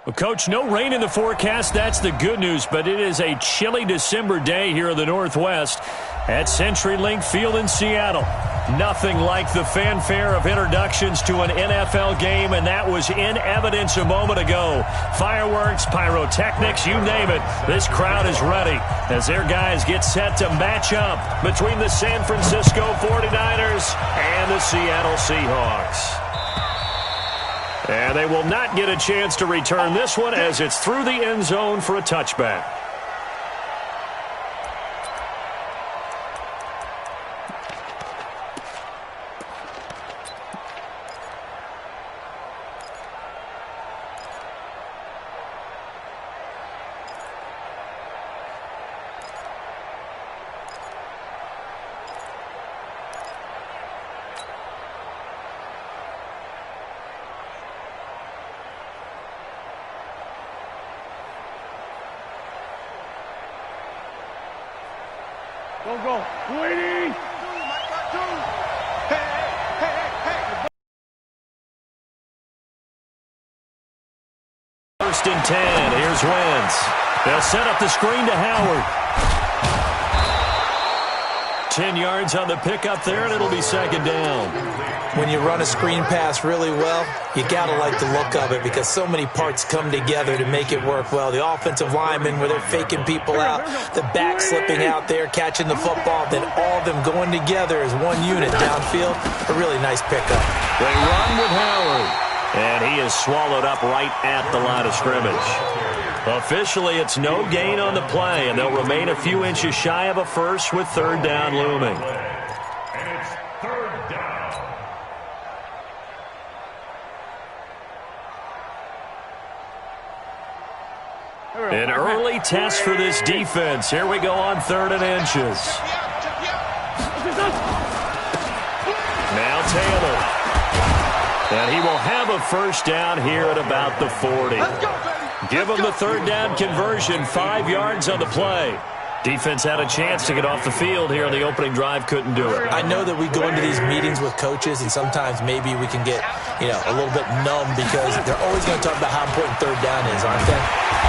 Well, Coach, no rain in the forecast. That's the good news, but it is a chilly December day here in the Northwest at CenturyLink Field in Seattle. Nothing like the fanfare of introductions to an NFL game, and that was in evidence a moment ago. Fireworks, pyrotechnics, you name it. This crowd is ready as their guys get set to match up between the San Francisco 49ers and the Seattle Seahawks. And they will not get a chance to return this one as it's through the end zone for a touchback. Go. Waiting. First and 10. Here's Wentz. They'll set up the screen to Howard. 10 yards on the pickup there, and it'll be second down. When you run a screen pass really well, you got to like the look of it because so many parts come together to make it work well. The offensive linemen, where they're faking people out, the back slipping out there, catching the football, then all of them going together as one unit downfield. A really nice pickup. They run with Howard, and he is swallowed up right at the line of scrimmage. Officially, it's no gain on the play, and they'll remain a few inches shy of a first with third down looming. And it's third down. An early test for this defense. Here we go on third and inches. Now Taylor. And he will have a first down here at about the 40. Give him the third down conversion, 5 yards on the play. Defense had a chance to get off the field here on the opening drive, couldn't do it. I know that we go into these meetings with coaches, and sometimes maybe we can get, a little bit numb because they're always going to talk about how important third down is, aren't they?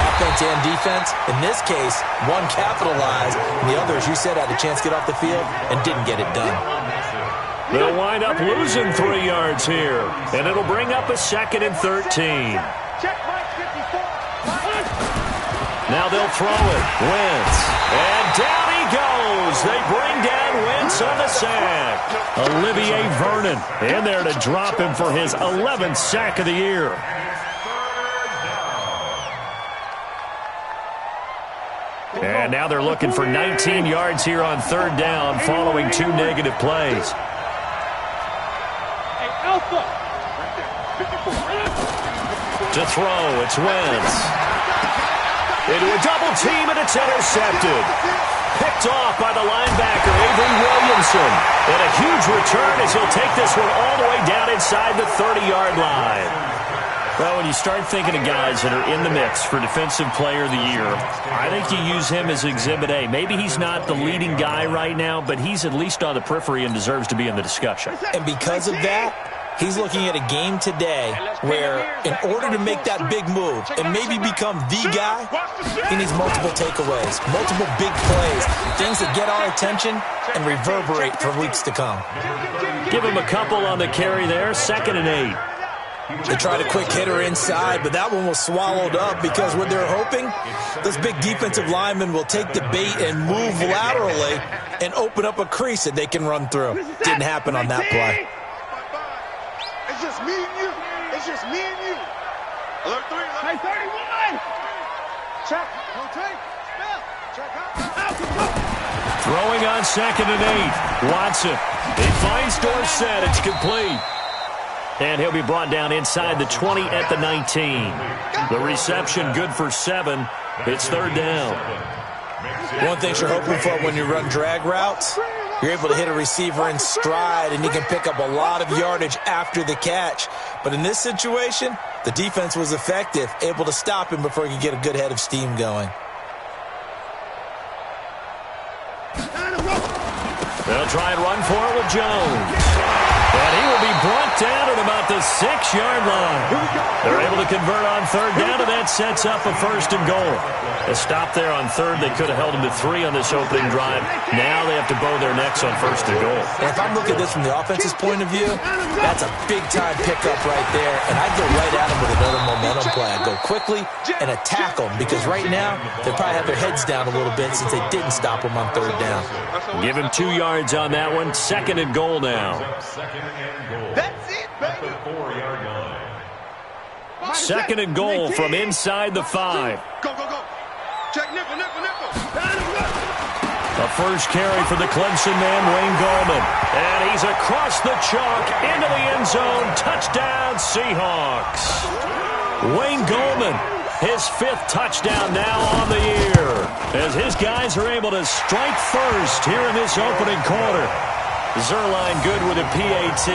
Offense and defense. In this case, one capitalized, and the other, as you said, had a chance to get off the field and didn't get it done. They'll wind up losing 3 yards here, and it'll bring up a second and 13. Now they'll throw it. Wentz. And down he goes. They bring down Wentz on the sack. Olivier Vernon in there to drop him for his 11th sack of the year. And now they're looking for 19 yards here on third down following 2 negative plays. To throw, it's Wentz. Into a double team, and it's intercepted. Picked off by the linebacker, Avery Williamson. And a huge return as he'll take this one all the way down inside the 30-yard line. Well, when you start thinking of guys that are in the mix for Defensive Player of the Year, I think you use him as Exhibit A. Maybe he's not the leading guy right now, but he's at least on the periphery and deserves to be in the discussion. And because of that, he's looking at a game today where in order to make that big move and maybe become the guy, he needs multiple takeaways, multiple big plays, things that get our attention and reverberate for weeks to come. Give him a couple on the carry there, 2nd and 8. They tried a quick hitter inside, but that one was swallowed up because what they're hoping, those big defensive linemen will take the bait and move laterally and open up a crease that they can run through. Didn't happen on that play. It's just me and you. It's just me and you. Alert 3. Hey, 31. Check. Rotate. Spell. Check out. Throwing on 2nd and 8. Watson. He finds Dorsett. It's complete. And he'll be brought down inside the 20 at the 19. The reception good for 7. It's third down. One thing you're hoping for when you run drag routes, you're able to hit a receiver in stride, and you can pick up a lot of yardage after the catch. But in this situation, the defense was effective, able to stop him before he could get a good head of steam going. They'll try and run for it with Jones. And he will be brought down at about the 6-yard line. They're able to convert on third down, and that sets up a 1st and goal. A stop there on third. They could have held them to 3 on this opening drive. Now they have to bow their necks on 1st and goal. And if I'm looking at this from the offense's point of view, that's a big-time pickup right there, and I'd go right at them with another momentum play. I'd go quickly and attack them, because right now they probably have their heads down a little bit since they didn't stop them on third down. Give him 2 yards on that one. 2nd and goal now. That's it, baby. 2nd and goal from inside the 5. Go, go, go. Check nickel, nickel, nickel. The first carry for the Clemson man, Wayne Gallman. And he's across the chalk into the end zone. Touchdown, Seahawks. Wayne Gallman, his 5th touchdown now on the year, as his guys are able to strike first here in this opening quarter. Zuerlein good with a PAT.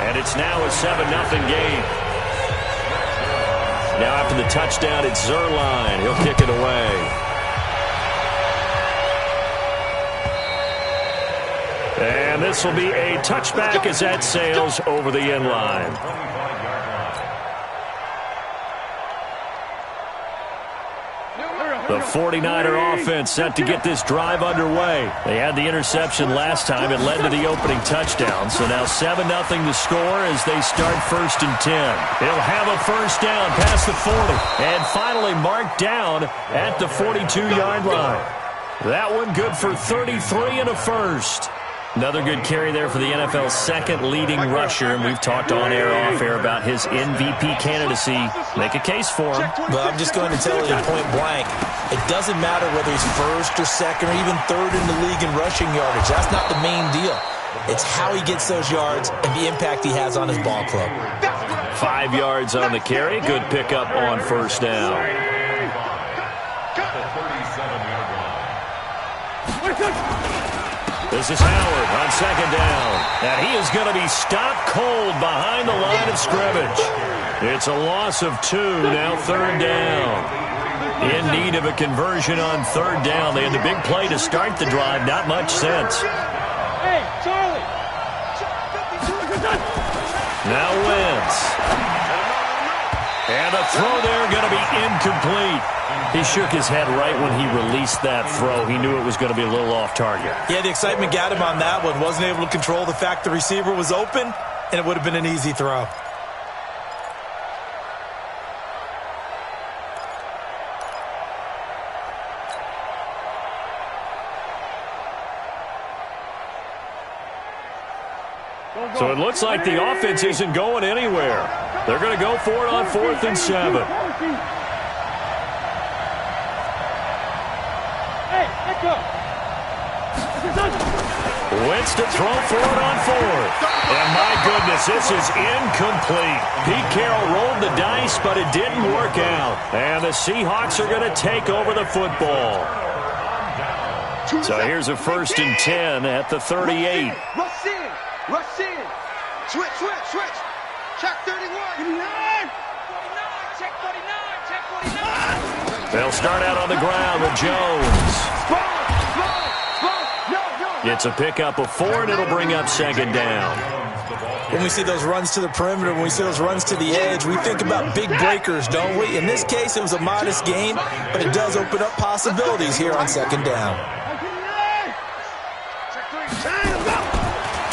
And it's now a 7-0 game. Now after the touchdown, it's Zuerlein. He'll kick it away. And this will be a touchback as that sails over the end line. The 49er offense set to get this drive underway. They had the interception last time. It led to the opening touchdown. So now 7-0 to score as they start 1st and 10. He'll have a 1st down past the 40. And finally marked down at the 42-yard line. That one good for 33 and a 1st. Another good carry there for the NFL's 2nd leading rusher, and we've talked on air, off air about his MVP candidacy. Make a case for him. Well, I'm just going to tell you point blank, it doesn't matter whether he's 1st or 2nd or even 3rd in the league in rushing yardage. That's not the main deal. It's how he gets those yards and the impact he has on his ball club. 5 yards on the carry. Good pickup on 1st down. This is Howard on 2nd down. And he is going to be stopped cold behind the line of scrimmage. It's a loss of 2, now 3rd down. In need of a conversion on 3rd down. They had the big play to start the drive. Not much sense. Hey, Charlie. Now Wentz. And a throw there going to be incomplete. He shook his head right when he released that throw. He knew it was going to be a little off target. Yeah, the excitement got him on that one. Wasn't able to control the fact the receiver was open, and it would have been an easy throw. So it looks like the offense isn't going anywhere. They're going to go for it on 4th and 7. Wentz to throw for it on 4th. And my goodness, this is incomplete. Pete Carroll rolled the dice, but it didn't work out. And the Seahawks are going to take over the football. So here's a 1st and 10 at the 38. Rush in. Rush in. Switch, switch, switch. Check 31. 49. Check 49. Check 49. They'll start out on the ground with Jones. It's a pickup of 4, and it'll bring up 2nd down. When we see those runs to the perimeter, when we see those runs to the edge, we think about big breakers, don't we? In this case, it was a modest game, but it does open up possibilities here on 2nd down.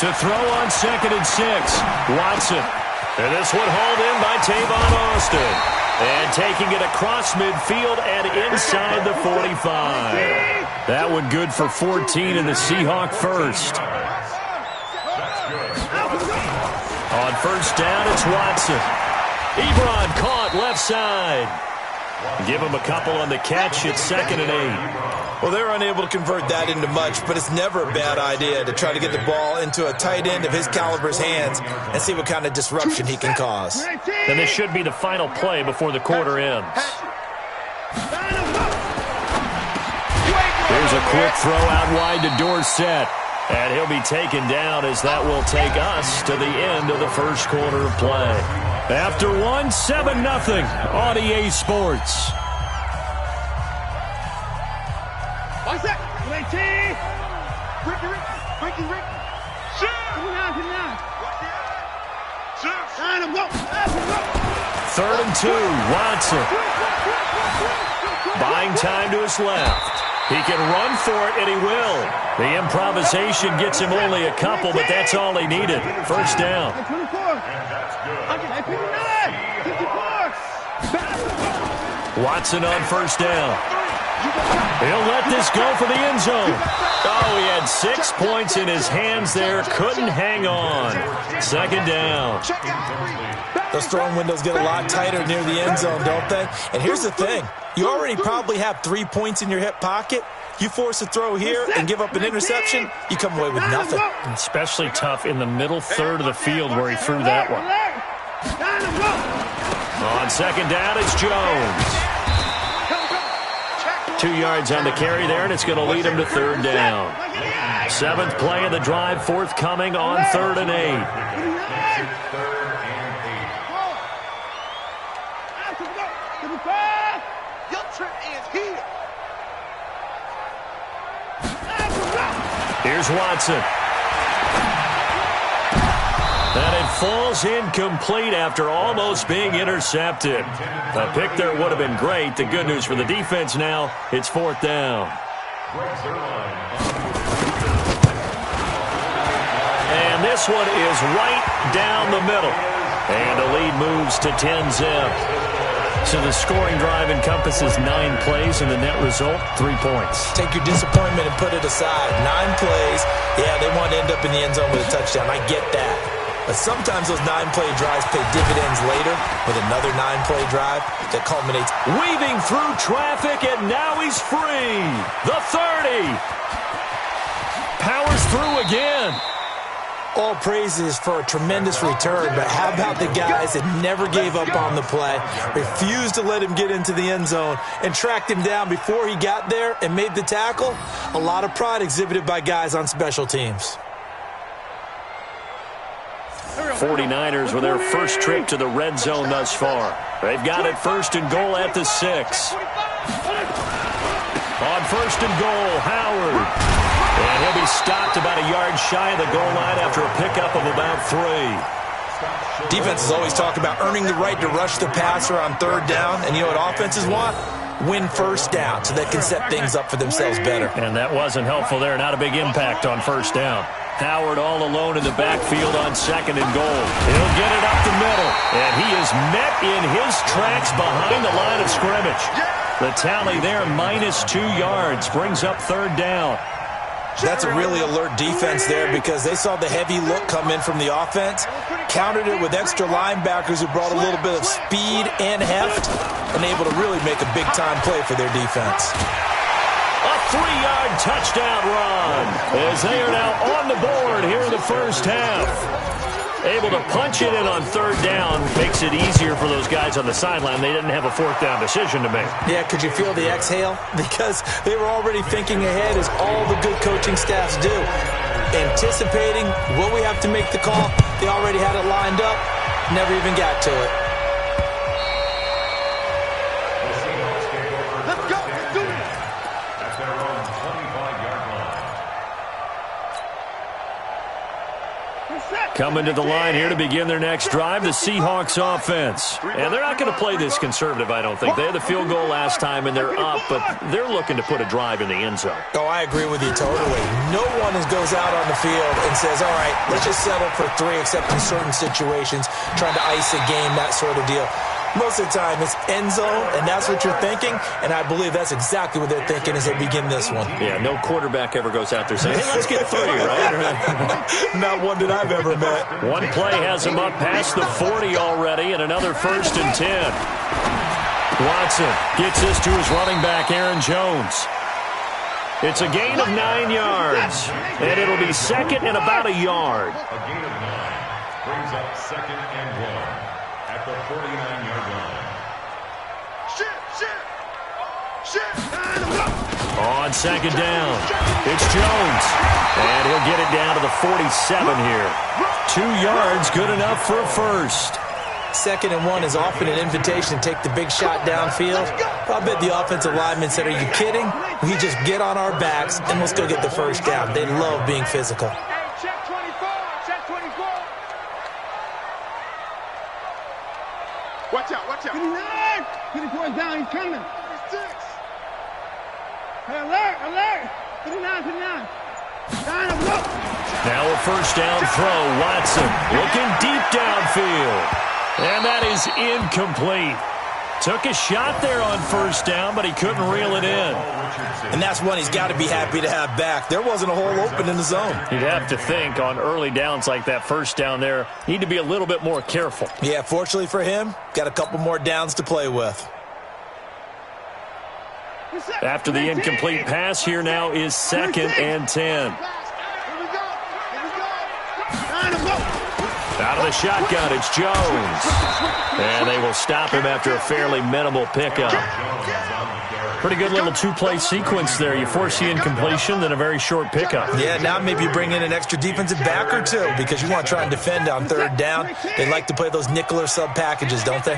To throw on 2nd and 6, Watson. And this one hauled in by Tavon Austin. And taking it across midfield and inside the 45. That one good for 14 in the Seahawk 1st. On 1st down, it's Watson. Ebron caught left side. Give him a couple on the catch. It's 2nd and 8. Well, they're unable to convert that into much, but it's never a bad idea to try to get the ball into a tight end of his caliber's hands and see what kind of disruption he can cause. And this should be the final play before the quarter ends. Here's a quick throw out wide to Dorsett. And he'll be taken down as that will take us to the end of the 1st quarter of play. After 1, 7-0 on EA Sports. What's that? Ricky! Ricky! Shoot! Come on, come on. Shoot! Sign him, go! 3rd and 2. Watson. Buying time to his left. He can run for it, and he will. The improvisation gets him only a couple, but that's all he needed. First down. Watson on first down. He'll let this go for the end zone. Oh, he had 6 points in his hands there. Couldn't hang on. Second down. Those throwing windows get a lot tighter near the end zone, don't they? And here's the thing. You already probably have 3 points in your hip pocket. You force a throw here and give up an interception, you come away with nothing. Especially tough in the middle third of the field where he threw that one. On second down, it's Jones. 2 yards on the carry there, and it's going to lead him to 3rd down. 7th play of the drive, forthcoming on 3rd and 8. Your trip is here. Here's Watson. And it falls incomplete after almost being intercepted. A pick there would have been great. The good news for the defense now, it's 4th down. And this one is right down the middle. And the lead moves to 10-zip. So the scoring drive encompasses 9 plays, and the net result, 3 points. Take your disappointment and put it aside. 9 plays. Yeah, they want to end up in the end zone with a touchdown. I get that. But sometimes those 9-play drives pay dividends later with another 9-play drive that culminates. Weaving through traffic, and now he's free. The 30. Powers through again. All praises for a tremendous return, but how about the guys that never gave up on the play, refused to let him get into the end zone, and tracked him down before he got there and made the tackle? A lot of pride exhibited by guys on special teams. 49ers with their first trip to the red zone thus far. They've got it 1st and goal at the 6. On 1st and goal, Howard. And he'll be stopped about a yard shy of the goal line after a pickup of about 3. Defenses always talk about earning the right to rush the passer on 3rd down. And you know what offenses want? Win 1st down so they can set things up for themselves better. And that wasn't helpful there. Not a big impact on 1st down. Howard all alone in the backfield on 2nd and goal. He'll get it up the middle. And he is met in his tracks behind the line of scrimmage. The tally there, -2 yards, brings up 3rd down. That's a really alert defense there because they saw the heavy look come in from the offense, countered it with extra linebackers who brought a little bit of speed and heft, and able to really make a big-time play for their defense. A 3-yard touchdown run as they are now on the board here in the first half. Able to punch it in on 3rd down makes it easier for those guys on the sideline. They didn't have a 4th down decision to make. Yeah, could you feel the exhale? Because they were already thinking ahead, as all the good coaching staffs do. Anticipating, will we have to make the call? They already had it lined up, never even got to it. Let's go. Let's do it. That's their own 25-yard line. Coming to the line here to begin their next drive, the Seahawks offense. And they're not going to play this conservative, I don't think. They had the field goal last time, and they're up, but they're looking to put a drive in the end zone. Oh, I agree with you totally. No one goes out on the field and says, all right, let's just settle for 3, except in certain situations, trying to ice a game, that sort of deal. Most of the time, it's end zone, and that's what you're thinking, and I believe that's exactly what they're thinking as they begin this one. Yeah, no quarterback ever goes out there saying, hey, let's get 3, right? Not one that I've ever met. One play has him up past the 40 already, and another 1st and 10. Watson gets this to his running back, Aaron Jones. It's a gain of 9 yards, and it'll be 2nd and about a yard. A gain of 9 brings up 2nd and 1 at the 49-yard line. On 2nd down, it's Jones, and he'll get it down to the 47 here. 2 yards, good enough for a 1st. 2nd and 1 is often an invitation to take the big shot downfield. I bet the offensive lineman said, are you kidding? We just get on our backs and let's go get the 1st down. They love being physical. Check 24. Check 24. Watch out, watch out. 59. 54 down, he's coming. 56. Hey, alert, alert. 59, 59. Down, go. Now a first down throw. Watson looking deep downfield. And that is incomplete. Took a shot there on first down, but he couldn't reel it in. And that's one he's got to be happy to have back. There wasn't a hole open in the zone. You'd have to think on early downs like that first down there, need to be a little bit more careful. Yeah, fortunately for him, got a couple more downs to play with. After the incomplete pass, here now is 2nd and 10. Out of the shotgun, it's Jones. And they will stop him after a fairly minimal pickup. Pretty good little two-play sequence there. You force the incompletion, then a very short pickup. Yeah, now maybe you bring in an extra defensive back or two because you want to try and defend on third down. They like to play those nickel or sub packages, don't they?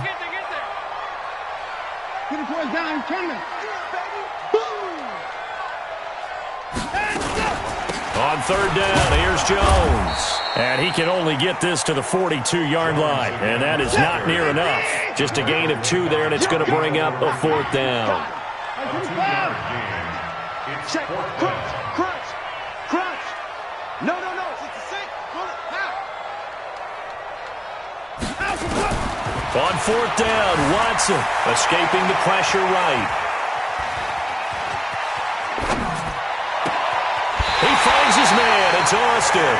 54 down, coming. On third down, here's Jones. And he can only get this to the 42-yard line. And that is not near enough. Just a gain of 2 there, and it's going to bring up a 4th down. Check. Crunch. Crunch. Crunch. No. It's the same. Now. On 4th down, Watson escaping the pressure right. He finds his man. It's Austin.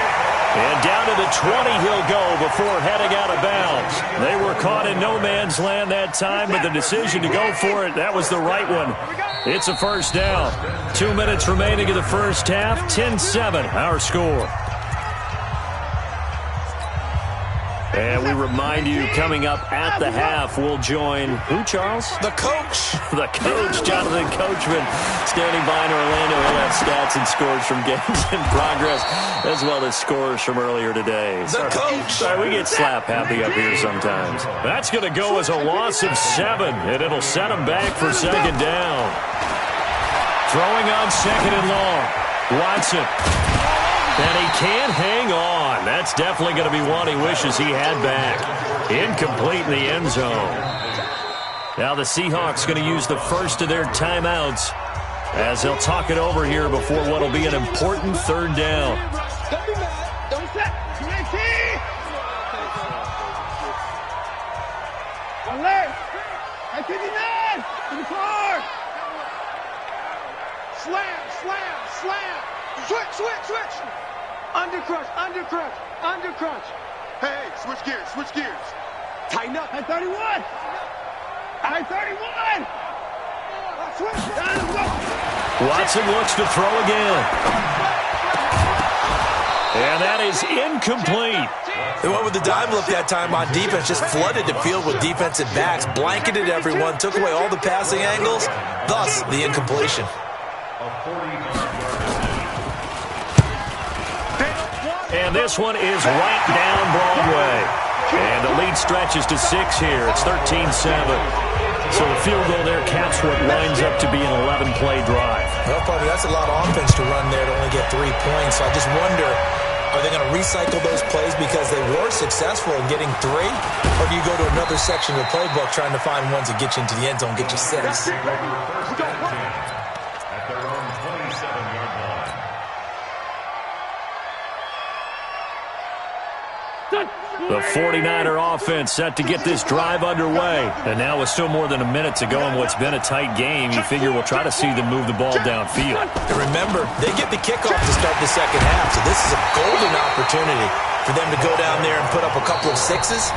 And down to the 20 he'll go before heading out of bounds. They were caught in no man's land that time, but the decision to go for it, that was the right one. It's a first down. 2 minutes remaining in the first half. 10-7, our score. And we remind you, coming up at the half, we'll join who, Charles? The coach. The coach, Jonathan Coachman, standing by in Orlando. He'll have stats and scores from games in progress, as well as scores from earlier today. The coach. Sorry, we get slap happy up here sometimes. That's going to go as a loss of 7, and it'll set him back for 2nd down. Throwing on 2nd and long. Watson. And he can't hang on. That's definitely going to be one he wishes he had back. Incomplete in the end zone. Now the Seahawks going to use the first of their timeouts as they'll talk it over here before what will be an important 3rd down. Don't be mad. Don't set. 19. Alert. At 59. 54. Slam. Switch. Undercrunch. Hey, switch gears. Tighten up. At 31. At 31. Switch. Down, go. Watson looks to throw again. And that is incomplete. They went with the dime look that time on defense, just flooded the field with defensive backs, blanketed everyone, took away all the passing angles, thus the incompletion. And this one is right down Broadway. And the lead stretches to 6 here. It's 13-7. So the field goal there caps what winds up to be an 11-play drive. Well, partner, that's a lot of offense to run there to only get 3 points. So I just wonder, are they going to recycle those plays because they were successful in getting 3? Or do you go to another section of the playbook trying to find ones that get you into the end zone, get you 6? At their own 27-yard line. The 49er offense set to get this drive underway. And now with still more than a minute to go in what's been a tight game, you figure we'll try to see them move the ball downfield. And remember, they get the kickoff to start the second half, so this is a golden opportunity for them to go down there and put up a couple of 6s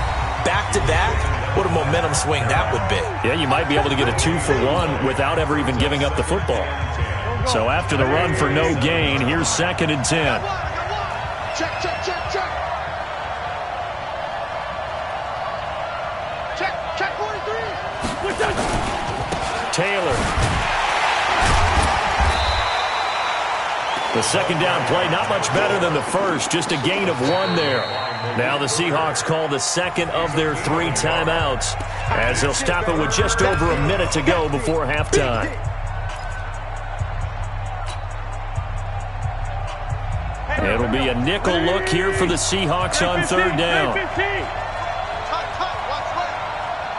back-to-back. What a momentum swing that would be. Yeah, you might be able to get a 2-for-1 without ever even giving up the football. So after the run for no gain, here's 2nd and 10. Check. Check 43. Taylor. The 2nd down play, not much better than the first, just a gain of 1 there. Now the Seahawks call the 2nd of their 3 timeouts as they'll stop it with just over a minute to go before halftime. It'll be a nickel look here for the Seahawks on 3rd down.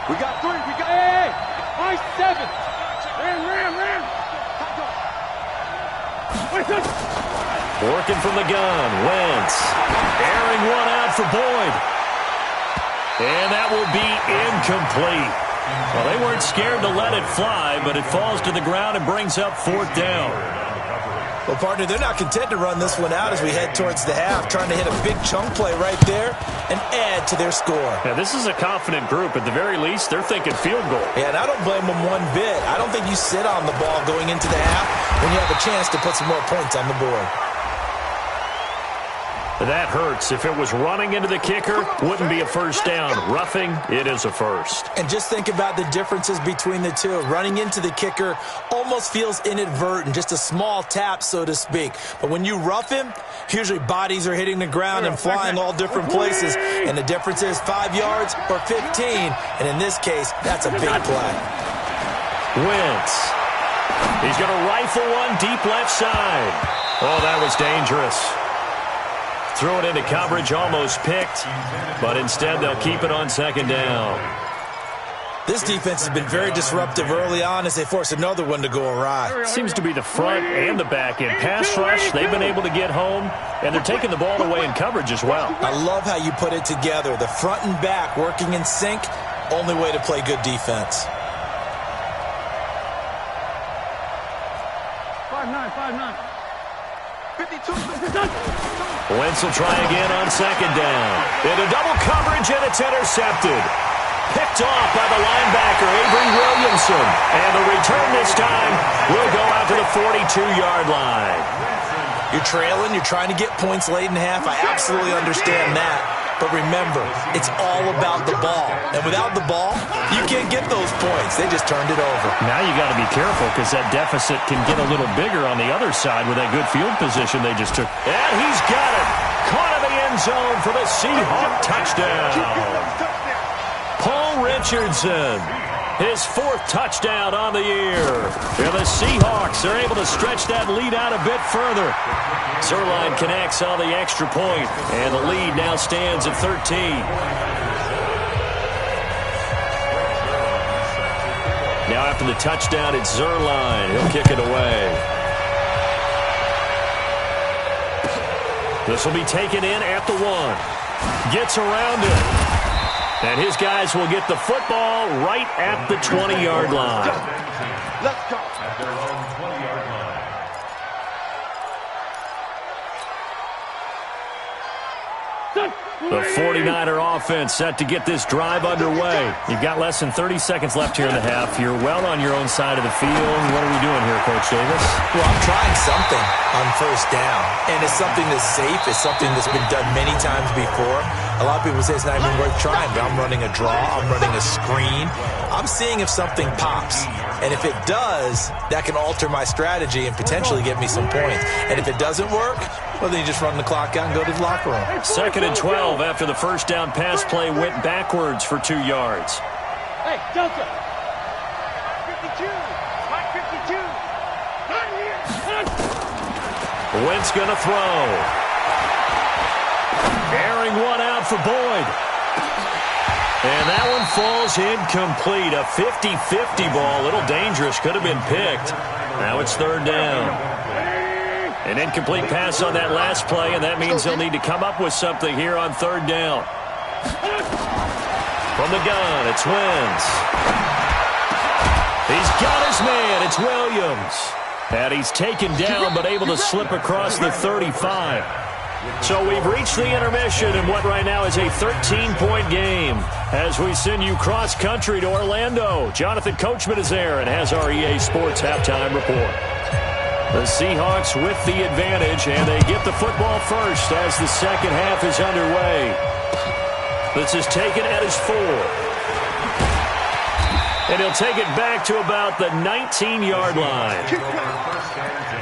We got 3. We got... Hey! Nice 7! Ram! Working from the gun, Wentz. Airing one out for Boyd. And that will be incomplete. Well, they weren't scared to let it fly, but it falls to the ground and brings up 4th down. Well, partner, they're not content to run this one out as we head towards the half, trying to hit a big chunk play right there and add to their score. Yeah, this is a confident group. At the very least, they're thinking field goal. Yeah, and I don't blame them one bit. I don't think you sit on the ball going into the half when you have a chance to put some more points on the board. That hurts. If it was running into the kicker, wouldn't be a first down. Roughing, it is a first. And just think about the differences between the two. Running into the kicker almost feels inadvertent, just a small tap, so to speak. But when you rough him, usually bodies are hitting the ground and flying all different places. And the difference is 5 yards or 15. And in this case, that's a big play. Wentz. He's going to rifle one deep left side. Oh, that was dangerous. Threw it into coverage, almost picked, but instead they'll keep it on 2nd down. This defense has been very disruptive early on as they force another one to go awry. Seems to be the front and the back end. Pass rush, they've been able to get home, and they're taking the ball away in coverage as well. I love how you put it together. The front and back working in sync, only way to play good defense. 5-9. 52. Wentz will try again on 2nd down. Into double coverage, and it's intercepted. Picked off by the linebacker, Avery Williamson. And the return this time will go out to the 42-yard line. You're trailing, you're trying to get points late in half. I absolutely understand that. But remember, it's all about the ball. And without the ball, you can't get those points. They just turned it over. Now you got to be careful because that deficit can get a little bigger on the other side with that good field position they just took. And he's got it. Caught in the end zone for the Seahawk touchdown. Paul Richardson, his 4th touchdown on the year. And the Seahawks are able to stretch that lead out a bit further. Zuerlein connects on the extra point, and the lead now stands at 13. Now after the touchdown, it's Zuerlein. He'll kick it away. This will be taken in at the 1. Gets around it. And his guys will get the football right at the 20-yard line. Let's go. At their own 20-yard line. The 49er offense set to get this drive underway. You've got less than 30 seconds left here in the half. You're well on your own side of the field. What are we doing here, Coach Davis? Well, I'm trying something on 1st down. And it's something that's safe. It's something that's been done many times before. A lot of people say it's not even worth trying, but I'm running a draw. I'm running a screen. I'm seeing if something pops. And if it does, that can alter my strategy and potentially get me some points. And if it doesn't work, well, then you just run the clock out and go to the locker room. 2nd and 12 after the first down pass play went backwards for 2 yards. Hey, Delta! 52. Mike 52. Wentz going to throw. Airing one out for Boyd. And that one falls incomplete. A 50-50 ball. A little dangerous. Could have been picked. Now it's 3rd down. An incomplete pass on that last play, and that means they'll need to come up with something here on 3rd down. From the gun, it's Wentz. He's got his man. It's Williams. And he's taken down, but able to slip across the 35. So we've reached the intermission in what right now is a 13-point game as we send you cross-country to Orlando. Jonathan Coachman is there and has our EA Sports halftime report. The Seahawks with the advantage, and they get the football first as the second half is underway. This is taken at his 4. And he'll take it back to about the 19-yard line. First and 10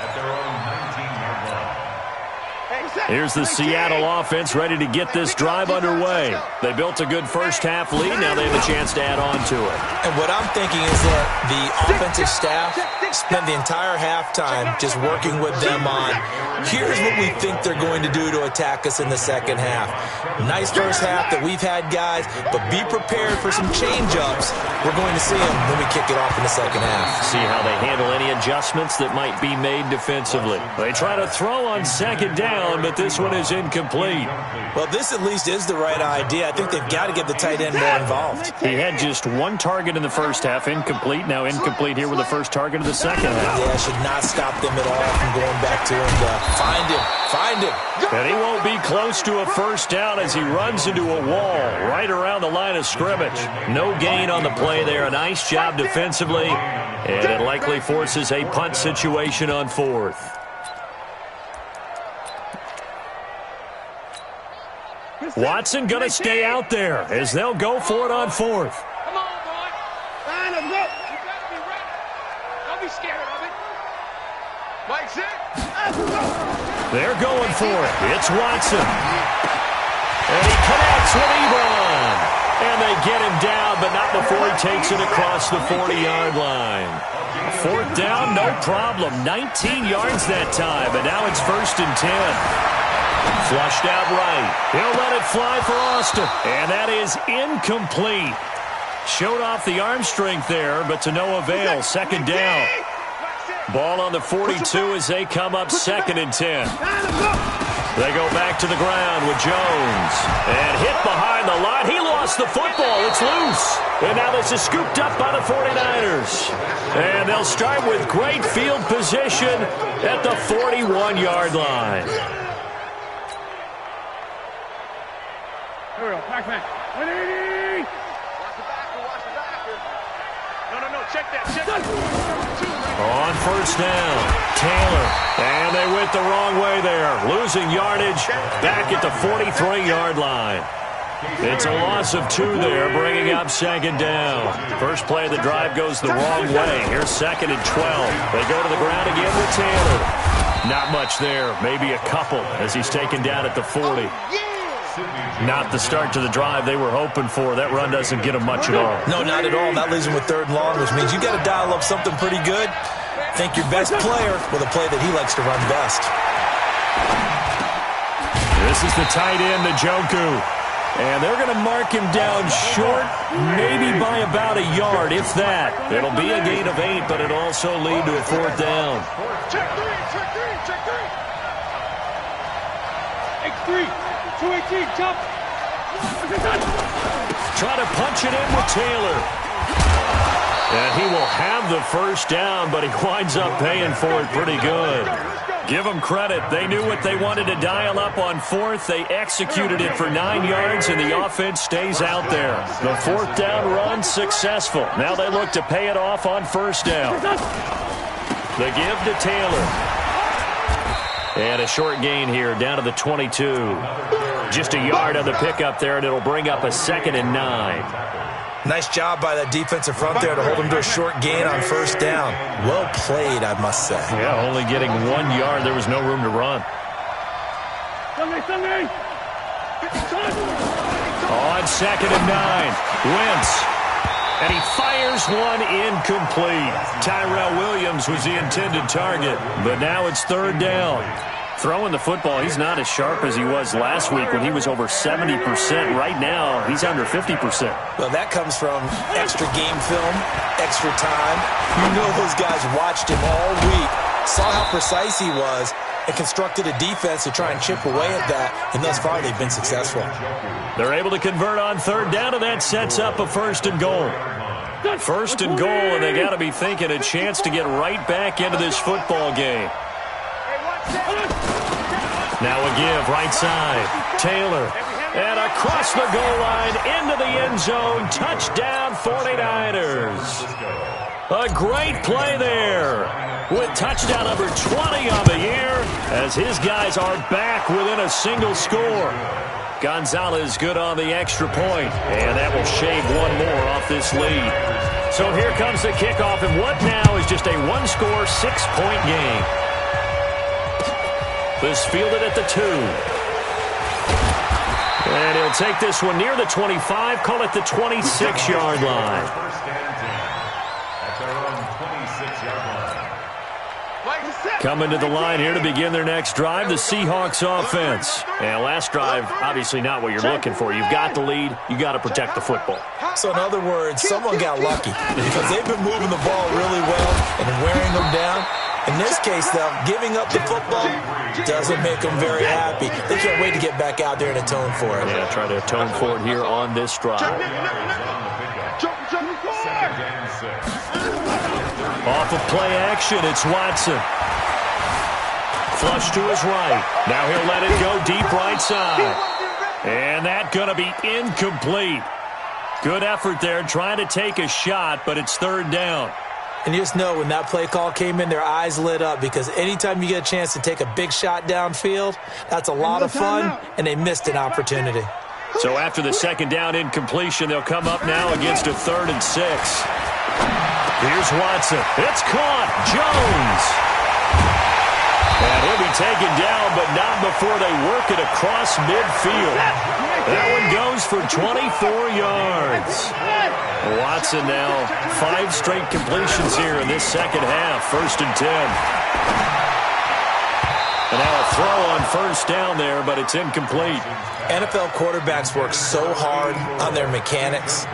at their own 19-yard line. Hey, Here's the Seattle offense ready to get this drive underway. They built a good first-half lead. Now they have a chance to add on to it. And what I'm thinking is that the offensive staff spend the entire halftime just working with them on, here's what we think they're going to do to attack us in the second half. Nice first half that we've had, guys, but be prepared for some change-ups. We're going to see them when we kick it off in the second half. See how they handle any adjustments that might be made defensively. They try to throw on second down, but this one is incomplete. Well, this at least is the right idea. I think they've got to get the tight end more involved. He had just one target in the first half, incomplete. Now incomplete here with the first target of the second half. Yeah, should not stop them at all from going back to him. Find him. And he won't be close to a first down as he runs into a wall right around the line of scrimmage. No gain on the play there. A nice job defensively, and it likely forces a punt situation on fourth. Watson going to stay out there as they'll go for it on fourth. Come on, boy. Line up, go. You better be ready. Don't be scared of it. Mike's it. They're going for it. It's Watson. And he connects with Ebron. And they get him down, but not before he takes it across the 40-yard line. Fourth down, no problem. 19 yards that time, but now it's 1st and 10. Flushed out right. He'll let it fly for Austin. And that is incomplete. Showed off the arm strength there, but to no avail. Second down. Ball on the 42 as they come up 2nd and 10. They go back to the ground with Jones. And hit behind the line. He lost the football. It's loose. And now this is scooped up by the 49ers. And they'll start with great field position at the 41-yard line. Here we go. Back. 180. Watch the backer. No. Check that. On first down, Taylor. And they went the wrong way there. Losing yardage back at the 43-yard line. It's a loss of 2 there, bringing up 2nd down. First play of the drive goes the wrong way. Here's 2nd and 12. They go to the ground again with Taylor. Not much there, maybe a couple as he's taken down at the 40. Not the start to the drive they were hoping for. That run doesn't get them much at all. No, not at all. That leaves them with 3rd and long, which means you got to dial up something pretty good. Think your best player with a play that he likes to run best. This is the tight end, Njoku. And they're going to mark him down short, maybe by about a yard, if that. It'll be a gain of 8, but it'll also lead to a 4th down. Check three. X3. 218. Jump. Try to punch it in with Taylor. And he will have the first down, but he winds up paying for it pretty good. Give them credit. They knew what they wanted to dial up on 4th. They executed it for 9 yards, and the offense stays out there. The 4th down run successful. Now they look to pay it off on 1st down. The give to Taylor. And a short gain here down to the 22. Just a yard on the pickup there, and it'll bring up a 2nd and 9. Nice job by that defensive front there to hold him to a short gain on 1st down. Well played, I must say. Yeah, only getting 1 yard. There was no room to run. Sunday. On 2nd and 9. Wentz. And he fires one incomplete. Tyrell Williams was the intended target, but now it's 3rd down. Throwing the football, he's not as sharp as he was last week when he was over 70%. Right now, he's under 50%. Well, that comes from extra game film, extra time. You know those guys watched him all week, saw how precise he was, and constructed a defense to try and chip away at that, and thus far they've been successful. They're able to convert on 3rd down, and that sets up a 1st and goal. 1st and goal, and they got to be thinking a chance to get right back into this football game. Now a give, right side. Taylor. And across the goal line, into the end zone. Touchdown, 49ers. A great play there. With touchdown number 20 on the year, as his guys are back within a single score. Gonzalez good on the extra point, and that will shave one more off this lead. So here comes the kickoff, and what now is just a one-score, 6-point game. is fielded at the 2. And he'll take this one near the 25, call it the 26-yard line. First and 10. At their own 26-yard line. Coming to the line here to begin their next drive, the Seahawks offense. And last drive, obviously not what you're looking for. You've got the lead. You got to protect the football. So in other words, someone got lucky because they've been moving the ball really well and wearing them down. In this case, though, giving up the football doesn't make them very happy. They can't wait to get back out there and atone for it. Yeah, try to atone for it here on this drive. Off of play action, it's Watson. Flush to his right. Now he'll let it go deep right side. And that's going to be incomplete. Good effort there trying to take a shot, but it's third down. And you just know when that play call came in, their eyes lit up because anytime you get a chance to take a big shot downfield, that's a lot of fun, and they missed an opportunity. So after the second down incompletion, they'll come up now against a 3rd and 6. Here's Watson. It's caught. Jones. And he'll be taken down, but not before they work it across midfield. That one goes for 24 yards. Watson now 5 straight completions here in this second half. 1st and 10. And now a throw on first down there, but it's incomplete. NFL quarterbacks work so hard on their mechanics,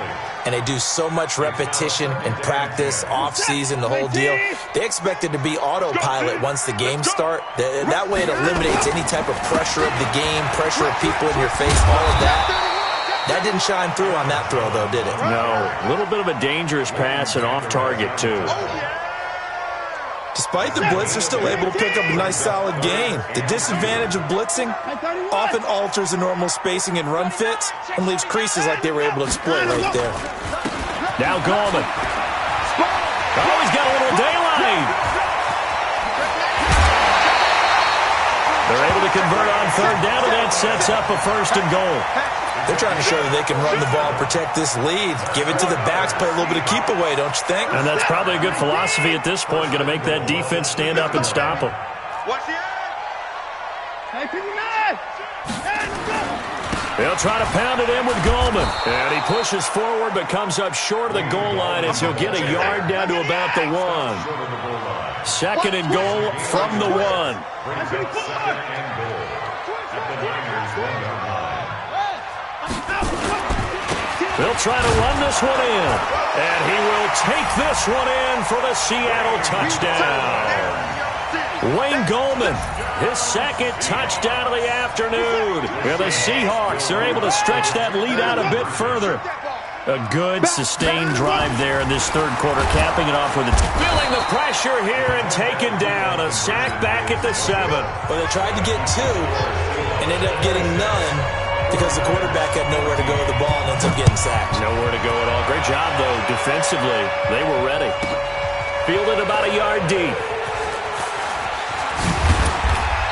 and they do so much repetition and practice, off-season, the whole deal. They expect it to be autopilot once the games start. That way it eliminates any type of pressure of the game, pressure of people in your face, all of that. That didn't shine through on that throw, though, did it? No. A little bit of a dangerous pass and off target, too. Despite the blitz, they're still able to pick up a nice, solid gain. The disadvantage of blitzing often alters the normal spacing and run fits and leaves creases like they were able to exploit right there. Now Gallman. Oh, he's got a little daylight. They're able to convert on third down, and that sets up a 1st and goal. They're trying to show that they can run the ball, protect this lead, give it to the backs, play a little bit of keep away, don't you think? And that's probably a good philosophy at this point, going to make that defense stand up and stop them. They'll try to pound it in with Gallman. And he pushes forward but comes up short of the goal line as he'll get a yard down to about the 1. 2nd and goal from the 1. Brings up 2nd and goal at the Niners 1-yard line. They'll try to run this one in. And he will take this one in for the Seattle touchdown. Wayne Gallman, his 2nd touchdown of the afternoon. And the Seahawks are able to stretch that lead out a bit further. A good sustained drive there in this 3rd quarter, capping it off with feeling the pressure here and taken down. A sack back at the 7. Well, they tried to get 2 and ended up getting none because the quarterback had nowhere to go with the ball and ends up getting sacked. Nowhere to go at all. Great job, though, defensively. They were ready. Fielded about a yard deep.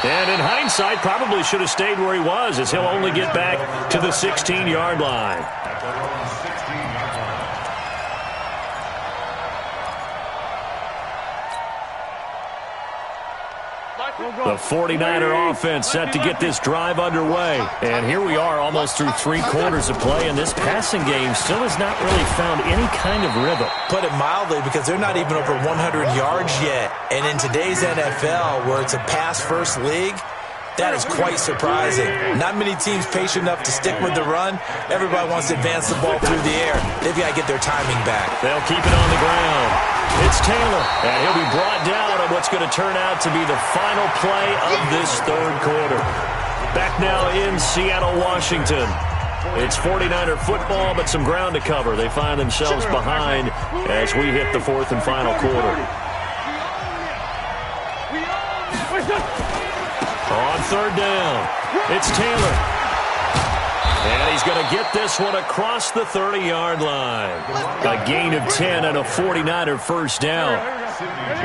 And in hindsight, probably should have stayed where he was, as he'll only get back to the 16-yard line. At their own 16-yard line. The 49er offense set to get this drive underway. And here we are almost through 3 quarters of play, and this passing game still has not really found any kind of rhythm. Put it mildly, because they're not even over 100 yards yet. And in today's NFL, where it's a pass-first league, that is quite surprising. Not many teams patient enough to stick with the run. Everybody wants to advance the ball through the air. They've got to get their timing back. They'll keep it on the ground. It's Taylor, and he'll be brought down on what's going to turn out to be the final play of this 3rd quarter. Back now in Seattle, Washington. It's 49er football, but some ground to cover. They find themselves behind as we hit the 4th and final quarter. On 3rd down, it's Taylor. And he's going to get this one across the 30-yard line. A gain of 10 and a 49er first down.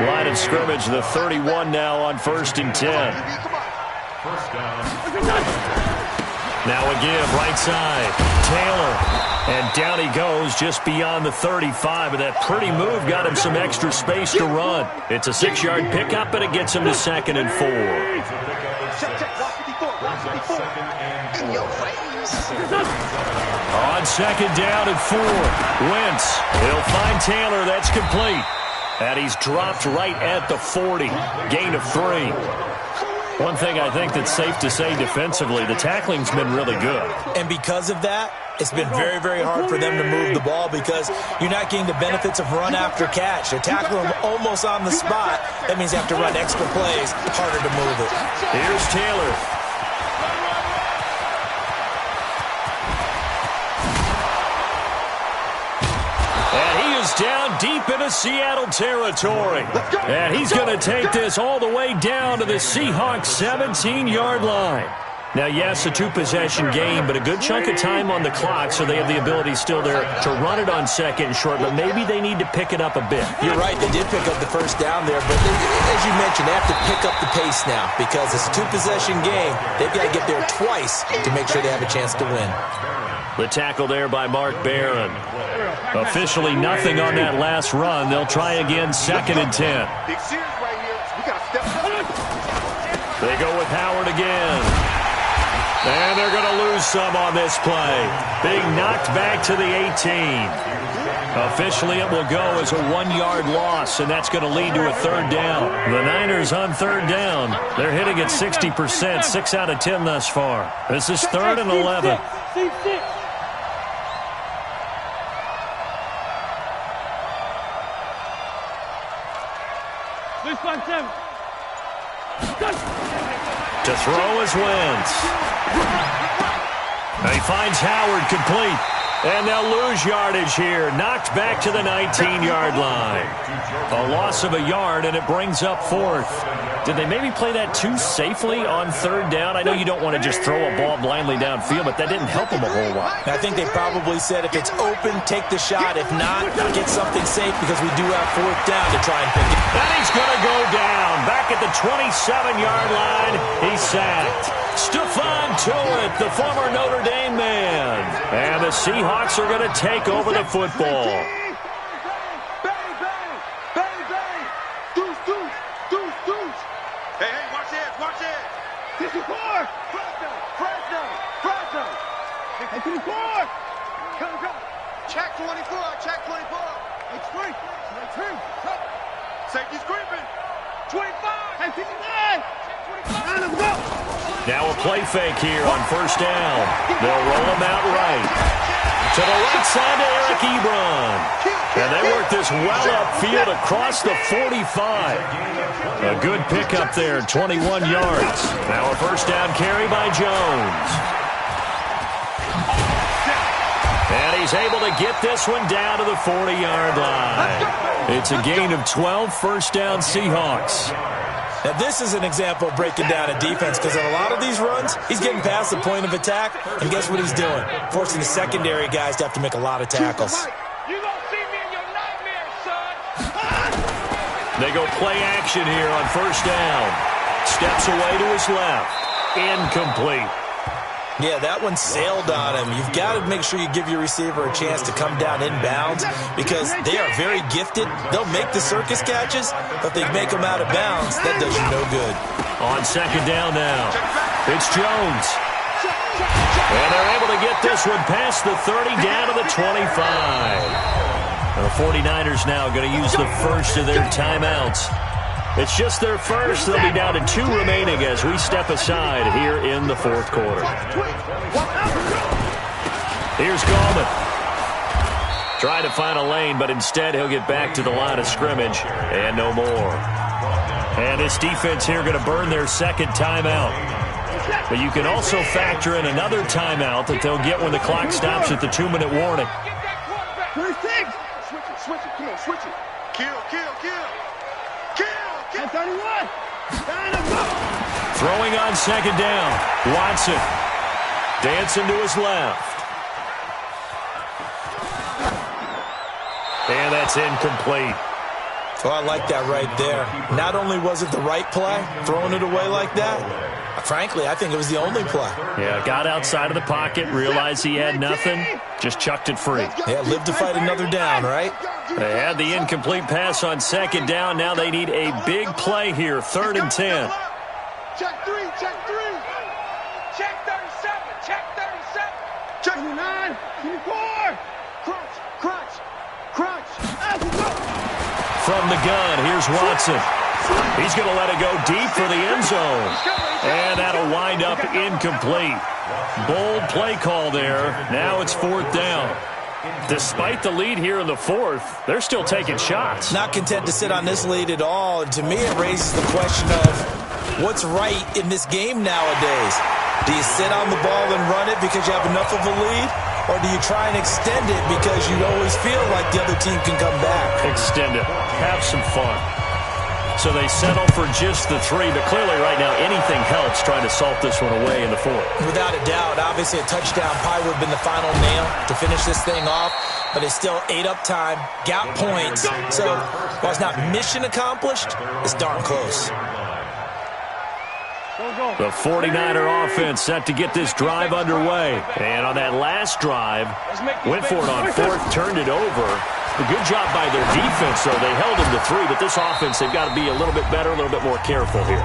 Line of scrimmage, the 31 now on 1st and 10. First down. Now again, right side, Taylor. And down he goes just beyond the 35, but that pretty move got him some extra space to run. It's a 6-yard pickup, and it gets him to 2nd and 4. On 2nd down and 4, Wentz. He'll find Taylor. That's complete. And he's dropped right at the 40. Gain of 3. One thing I think that's safe to say defensively, the tackling's been really good. And because of that, it's been very, very hard for them to move the ball because you're not getting the benefits of run after catch. They're tackling them almost on the spot. That means they have to run extra plays, harder to move it. Here's Taylor. And he is down deep into Seattle territory. And he's going to take this all the way down to the Seahawks 17-yard line. Now, yes, a 2-possession game, but a good chunk of time on the clock, so they have the ability still there to run it on 2nd and short, but maybe they need to pick it up a bit. You're right, they did pick up the first down there, but as you mentioned, they have to pick up the pace now because it's a 2-possession game. They've got to get there twice to make sure they have a chance to win. The tackle there by Mark Barron. Officially nothing on that last run. They'll try again, 2nd and 10. They go with Howard again. And they're going to lose some on this play. Being knocked back to the 18. Officially, it will go as a 1-yard loss, and that's going to lead to a 3rd down. The Niners on 3rd down. They're hitting at 60%, 6 out of 10 thus far. This is 3rd and 11. To throw is Wentz. He finds Howard complete. And they'll lose yardage here. Knocked back to the 19-yard line. A loss of a yard, and it brings up 4th. Did they maybe play that too safely on 3rd down? I know you don't want to just throw a ball blindly downfield, but that didn't help them a whole lot. I think they probably said if it's open, take the shot. If not, get something safe because we do have 4th down to try and pick it. And he's going to go down. Back at the 27-yard line, he's sacked. Stephon Tuitt, the former Notre Dame man. And the Seahawks are going to take over the football. Check 24, check 24. It's free. Safety's creeping. 25. Hey, 59. Now a play fake here on 1st down. They'll roll him out right. To the right side to Eric Ebron. And they work this well upfield across the 45. A good pickup there, 21 yards. Now a 1st down carry by Jones. And he's able to get this one down to the 40-yard line. It's a gain of 12, 1st down Seahawks. Now, this is an example of breaking down a defense because on a lot of these runs, he's getting past the point of attack, and guess what he's doing? Forcing the secondary guys to have to make a lot of tackles. You gonna see me in your nightmares, son. They go play action here on 1st down. Steps away to his left. Incomplete. Yeah, that one sailed on him. You've got to make sure you give your receiver a chance to come down inbounds because they are very gifted. They'll make the circus catches, but if they make them out of bounds, that does you no good. On 2nd down now, it's Jones. And they're able to get this one past the 30 down to the 25. The 49ers now going to use the first of their timeouts. It's just their first. They'll be down to 2 remaining as we step aside here in the 4th quarter. Here's Gallman. Trying to find a lane, but instead he'll get back to the line of scrimmage and no more. And this defense here going to burn their 2nd timeout. But you can also factor in another timeout that they'll get when the clock stops at the 2-minute warning. 26. Switch it, come on, switch it. Kill. 31. Throwing on 2nd down. Watson. Dancing to his left. And that's incomplete. Oh, I like that right there. Not only was it the right play, throwing it away like that, frankly, I think it was the only play. Yeah, got outside of the pocket, realized he had nothing, Just chucked it free. Yeah, live to fight another down, right? They had the incomplete pass on second down. Now they need a big play here, 3rd and 10. Check 3, check 3. Check 37, check 37. Check 29, 24. crunch, crunch, crunch. From the gun, here's Watson. He's going to let it go deep for the end zone. And that'll wind up incomplete. Bold play call there. Now it's 4th down. Despite the lead here in the 4th, they're still taking shots. Not content to sit on this lead at all. And to me, it raises the question of what's right in this game nowadays. Do you sit on the ball and run it because you have enough of a lead? Or do you try and extend it because you always feel like the other team can come back? Extend it. Have some fun. So they settle for just the 3, but clearly right now anything helps trying to salt this one away in the 4th. Without a doubt, obviously a touchdown probably would have been the final nail to finish this thing off, but it's still ate up time, got points. So while it's not mission accomplished, it's darn close. The 49er offense set to get this drive underway. And on that last drive, went for it on 4th, turned it over. A good job by their defense, though. They held them to 3, but this offense, they've got to be a little bit better, a little bit more careful here.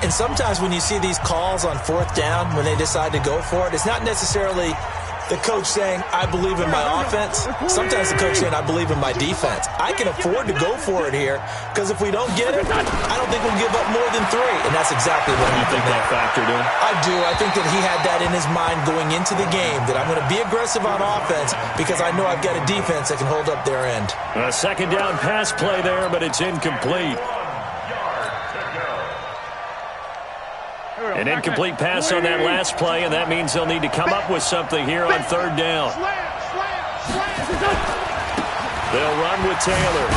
And sometimes when you see these calls on 4th down, when they decide to go for it, it's not necessarily the coach saying, I believe in my offense. Sometimes the coach saying, I believe in my defense. I can afford to go for it here because if we don't get it, I don't think we'll give up more than 3. And that's exactly what You think that factored in? I do. I think that he had that in his mind going into the game, that I'm going to be aggressive on offense because I know I've got a defense that can hold up their end. A 2nd down pass play there, but it's incomplete. An incomplete pass on that last play, and that means they'll need to come up with something here on 3rd down. They'll run with Taylor.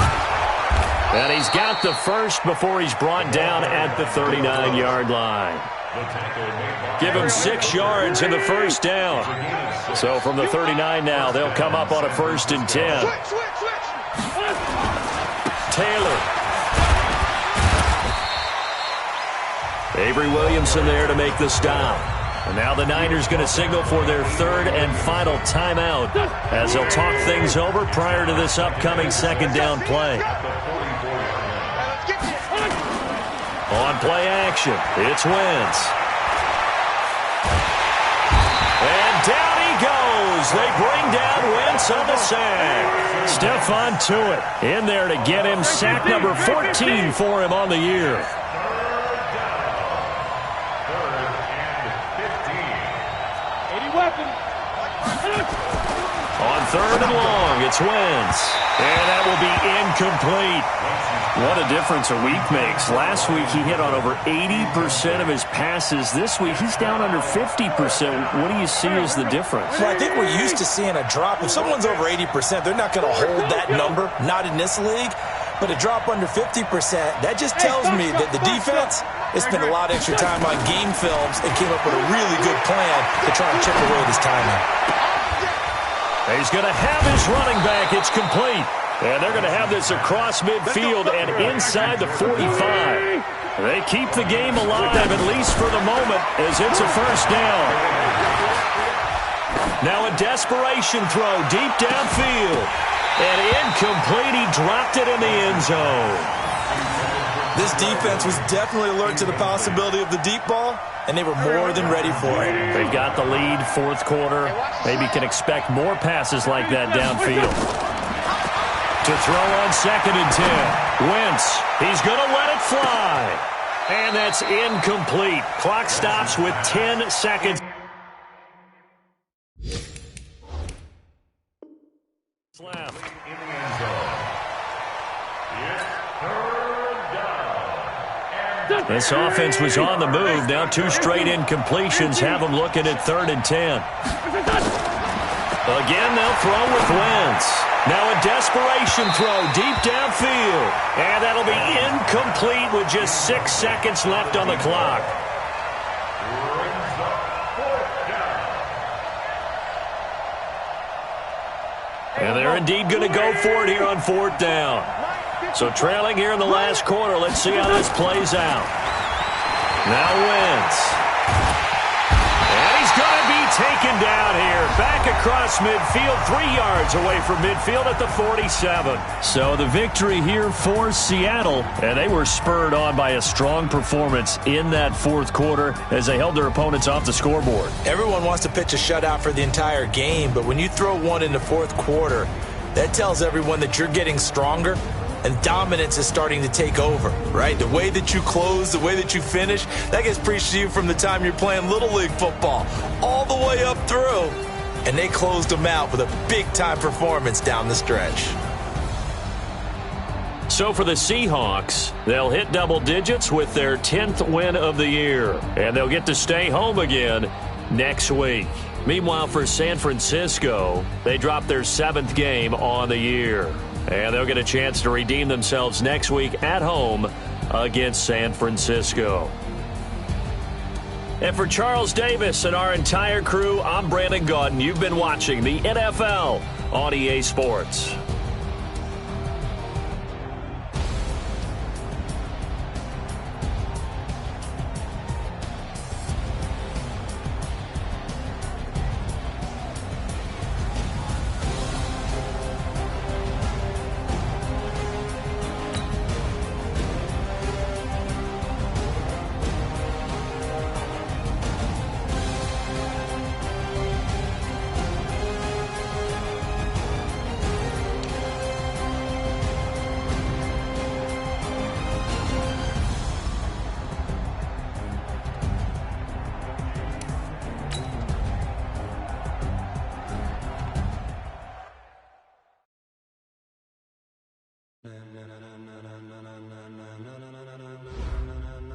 And he's got the first before he's brought down at the 39-yard line. Give him 6 yards in the 1st down. So from the 39 now, they'll come up on a 1st and 10. Taylor. Avery Williamson there to make the stop. And now the Niners going to signal for their 3rd and final timeout as they'll talk things over prior to this upcoming 2nd down play. On play action, it's Wentz. And down he goes. They bring down Wentz on the sack. Stephon Tuitt in there to get him sack number 14 for him on the year. On 3rd and long, it's Wentz. And that will be incomplete. What a difference a week makes. Last week, he hit on over 80% of his passes. This week, he's down under 50%. What do you see as the difference? Well, I think we're used to seeing a drop. If someone's over 80%, they're not going to hold that number, not in this league. But a drop under 50%, that just tells me that the defense has spent a lot of extra time on game films and came up with a really good plan to try and chip away this timing. He's going to have his running back. It's complete. And they're going to have this across midfield and inside the 45. They keep the game alive, at least for the moment, as it's a 1st down. Now a desperation throw deep downfield. And incomplete. He dropped it in the end zone. This defense was definitely alert to the possibility of the deep ball, and they were more than ready for it. They've got the lead, 4th quarter. Maybe can expect more passes like that downfield. To throw on 2nd and 10. Wentz, he's going to let it fly. And that's incomplete. Clock stops with 10 seconds. Left. This offense was on the move. Now 2 straight incompletions have them looking at 3rd and 10. Again, they'll throw with Wentz. Now a desperation throw deep downfield. And that'll be incomplete with just 6 seconds left on the clock. And they're indeed going to go for it here on 4th down. So trailing here in the last quarter. Let's see how this plays out. Now Wentz. And he's going to be taken down here. Back across midfield, 3 yards away from midfield at the 47. So the victory here for Seattle, and they were spurred on by a strong performance in that fourth quarter as they held their opponents off the scoreboard. Everyone wants to pitch a shutout for the entire game, but when you throw one in the fourth quarter, that tells everyone that you're getting stronger and dominance is starting to take over, right? The way that you close, the way that you finish, that gets preached to you from the time you're playing Little League football all the way up through. And they closed them out with a big-time performance down the stretch. So for the Seahawks, they'll hit double digits with their 10th win of the year, and they'll get to stay home again next week. Meanwhile, for San Francisco, they dropped their 7th game on the year. And they'll get a chance to redeem themselves next week at home against San Francisco. And for Charles Davis and our entire crew, I'm Brandon Gaudin. You've been watching the NFL on EA Sports.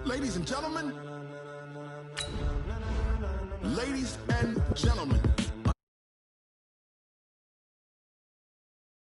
Ladies and gentlemen,